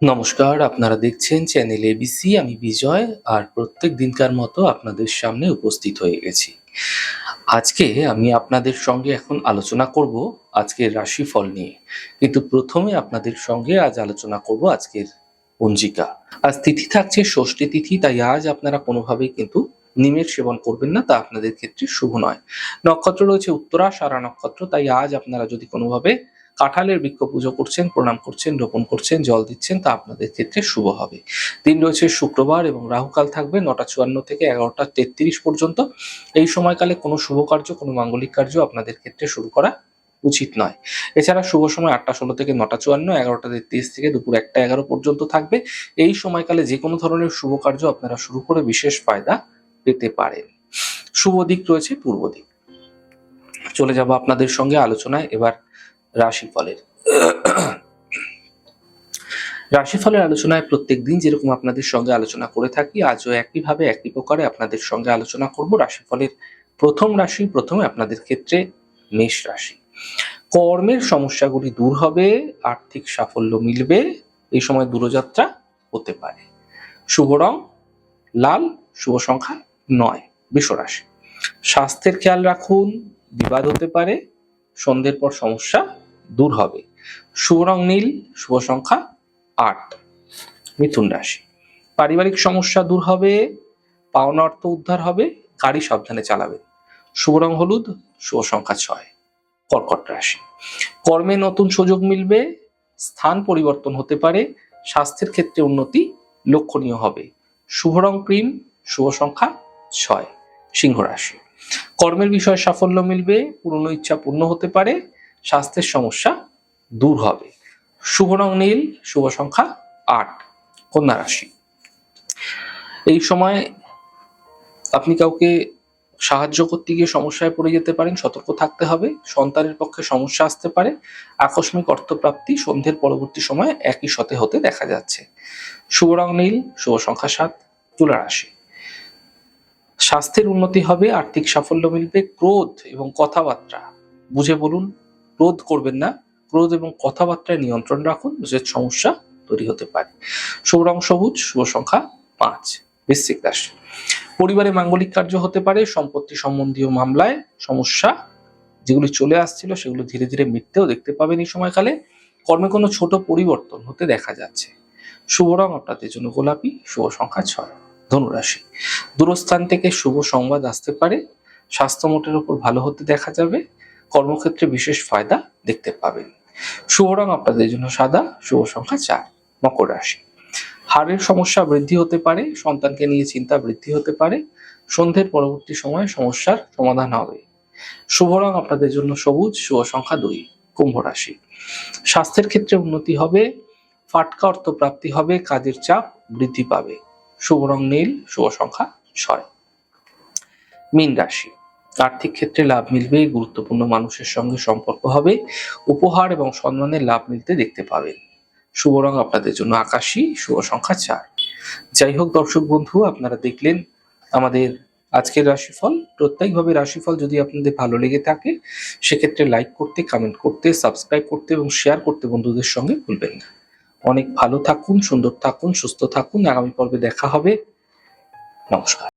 নমস্কার, আপনারা দেখছেন চ্যানেল এবিসি। আমি বিজয়, আর প্রত্যেক দিনকার মতো আপনাদের সামনে উপস্থিত হয়ে গেছি। আজকে আমি আপনাদের সঙ্গে এখন আলোচনা করব আজকের রাশিফল নিয়ে। কিন্তু প্রথমে আপনাদের সঙ্গে আজ আলোচনা করব আজকের পঞ্জিকা। আজ তিথি থাকছে ষষ্ঠী তিথি, তাই আজ আপনারা কোনোভাবেই কিন্তু নিমের সেবন করবেন না, তা আপনাদের ক্ষেত্রে শুভ নয়। নক্ষত্র রয়েছে উত্তরাষাঢ়া নক্ষত্র, তাই আজ আপনারা যদি কোনোভাবে কাঁঠালের বৃক্ষ পুজো করছেন, প্রণাম করছেন, রোপণ করছেন, জল দিচ্ছেন, তা আপনাদের ক্ষেত্রে শুভ হবে। দিন রয়েছে শুক্রবার এবং রাহুকাল থাকবে 9টা 54 থেকে 11টা 33 পর্যন্ত। এই সময়কালে কোনো শুভ কার্য, কোনো মাঙ্গলিক কার্য আপনাদের ক্ষেত্রে শুরু করা উচিত নয়। এছাড়া শুভ সময় 8টা 16 থেকে 9টা 54, 11টা 33 থেকে দুপুর 1টা 11 পর্যন্ত থাকবে। এই সময়কালে যে কোনো ধরনের শুভ কার্য আপনারা শুরু করে বিশেষ ফায়দা পেতে পারেন। শুভ দিক রয়েছে পূর্ব দিক। চলে যাব আপনাদের সঙ্গে আলোচনায় এবার রাশিফলের। রাশিফলের আলোচনায় প্রত্যেক দিন যেরকম আপনাদের সঙ্গে আলোচনা করে থাকি, আজও একইভাবে একই প্রকারে আপনাদের সঙ্গে আলোচনা করব রাশিফলের প্রথম রাশি। প্রথমে আপনাদের ক্ষেত্রে মেষ রাশি। কর্মের সমস্যাগুলি দূর হবে, আর্থিক সাফল্য মিলবে, এই সময় দূরযাত্রা হতে পারে। শুভ রং লাল, শুভ সংখ্যা 9। বৃষ রাশি। স্বাস্থ্যের খেয়াল রাখুন, বিবাদ হতে পারে, সন্ধ্যের পর সমস্যা দূর হবে। শুভ রং নীল, শুভ সংখ্যা 8। মিথুন রাশি। পারিবারিক সমস্যা দূর হবে, পাওনা অর্থ উদ্ধার হবে, গাড়ি সাবধানে চালাবেন। শুভ রং হলুদ, শুভ সংখ্যা 6। কর্কট রাশি। কর্মে নতুন সুযোগ মিলবে, স্থান পরিবর্তন হতে পারে, স্বাস্থ্যের ক্ষেত্রে উন্নতি লক্ষণীয় হবে। শুভ রং ক্রিম, শুভ সংখ্যা 6। সিংহ রাশি। কর্মের বিষয়ে সাফল্য মিলবে, পুরনো ইচ্ছা পূর্ণ হতে পারে, স্বাস্থ্যের সমস্যা দূর হবে। শুভ রং নীল, শুভ সংখ্যা 8। কন্যা রাশি। এই সময় আপনি কাউকে সাহায্য করতে গিয়ে সমস্যায় পড়ে যেতে পারেন, সতর্ক থাকতে হবে। সন্তানের পক্ষে সমস্যা আসতে পারে, আকস্মিক অর্থপ্রাপ্তি সন্ধ্যের পরবর্তী সময়ে একই সাথে হতে দেখা যাচ্ছে। শুভ রং নীল, শুভ সংখ্যা 7। তুলা রাশি। স্বাস্থ্যের উন্নতি হবে, আর্থিক সাফল্য মিলবে, ক্রোধ এবং কথাবার্তা বুঝে বলুন, ক্রোধ করবেন না। ক্রোধ এবং কথাবার্তায় নিয়ন্ত্রণ রাখুন, যে সমস্যা তৈরি হতে পারে। শুভ রং সবুজ, শুভ সংখ্যা 5। বৃশ্চিক রাশি। পরিবারে মাঙ্গলিক কার্য হতে পারে, সম্পত্তি সম্বন্ধীয় মামলায় সমস্যা যেগুলি চলে আসছিল সেগুলো ধীরে ধীরে মিটতেও দেখতে পাবেন এই সময়কালে। কর্মে কোনো ছোট পরিবর্তন হতে দেখা যাচ্ছে। শুভ রং আপনাদের জন্য গোলাপি, শুভ সংখ্যা 6। ধনুরাশি। দূরস্থান থেকে শুভ সংবাদ আসতে পারে, স্বাস্থ্য মোটের উপর ভালো হতে দেখা যাবে, কর্মক্ষেত্রে বিশেষ ফায়দা দেখতে পাবেন। শুভ রং আপনাদের জন্য সাদা, শুভ সংখ্যা 4। মকর রাশি। হাড়ের সমস্যা বৃদ্ধি হতে পারে, সন্তানকে নিয়ে চিন্তা বৃদ্ধি হতে পারে, সন্ধ্যের পরবর্তী সময়ে সমস্যার সমাধান হবে। শুভ রং আপনাদের জন্য সবুজ, শুভ সংখ্যা 2। কুম্ভ রাশি। স্বাস্থ্যের ক্ষেত্রে উন্নতি হবে, ফাটকা অর্থ প্রাপ্তি হবে, কাজের চাপ বৃদ্ধি পাবে। শুভ রং নীল, শুভ সংখ্যা 6। মীন রাশি। আর্থিক ক্ষেত্রে লাভ মিলবে, গুরুত্বপূর্ণ মানুষের সঙ্গে সম্পর্ক হবে, উপহার এবং সম্মানের লাভ মিলতে দেখতে পাবেন। শুভ রং আপনাদের জন্য আকাশী, শুভ সংখ্যা 4। যাই হোক দর্শক বন্ধু, আপনারা দেখলেন আমাদের আজকের রাশিফল। প্রত্যেকভাবে রাশিফল যদি আপনাদের ভালো লেগে থাকে, সেক্ষেত্রে লাইক করতে, কমেন্ট করতে, সাবস্ক্রাইব করতে এবং শেয়ার করতে বন্ধুদের সঙ্গে ভুলবেন না। অনেক ভালো থাকুন, সুন্দর থাকুন, সুস্থ থাকুন। আগামী পর্বে দেখা হবে। নমস্কার।